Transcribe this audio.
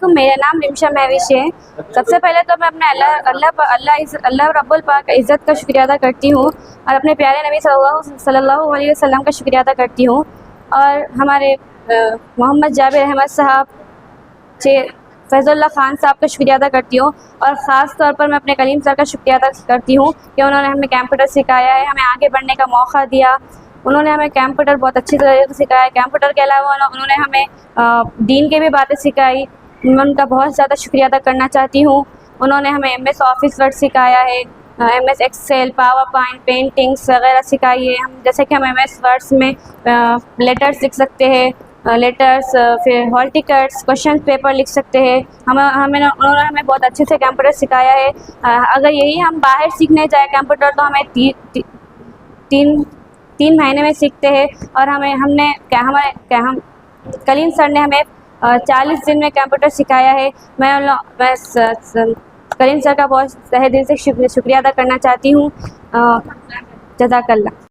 मेरा नाम रिमशा महविश है। सबसे पहले तो मैं अपने अल्लाह रब्बुल पाक का इज़्ज़त का शुक्रिया अदा करती हूँ और अपने प्यारे नबी सल्लल्लाहु अलैहि वसल्लम का शुक्रिया अदा करती हूँ और हमारे मोहम्मद जाबिर अहमद साहब फैज़ुल्लाह ख़ान साहब का शुक्रिया अदा करती हूँ और ख़ास तौर पर मैं अपने कलीम सर का शुक्रिया अदा करती हूँ कि उन्होंने हमें कंप्यूटर सिखाया है, हमें आगे बढ़ने का मौका दिया। उन्होंने हमें कंप्यूटर बहुत अच्छी तरह से सिखाया। कंप्यूटर के अलावा उन्होंने हमें दीन की भी बातें सिखाई। मैं उनका बहुत ज़्यादा शुक्रिया अदा करना चाहती हूँ। उन्होंने हमें MS ऑफिस वर्ड सिखाया है, MS Excel, PowerPoint, paintings वगैरह सिखाई है। हम जैसे कि हम MS वर्ड्स में लेटर्स लिख सकते हैं, लेटर्स, फिर हॉल टिकट्स, क्वेश्चन पेपर लिख सकते हैं। उन्होंने हमें बहुत अच्छे से कंप्यूटर सिखाया है। अगर यही हम बाहर सीखने जाए कंप्यूटर तो हमें तीन महीने में सीखते हैं और हम कलीम सर ने हमें 40 दिन में कंप्यूटर सिखाया है। मैं कलीम सर का बहुत तहे दिल से शुक्रिया अदा करना चाहती हूँ। जज़ाकल्लाह।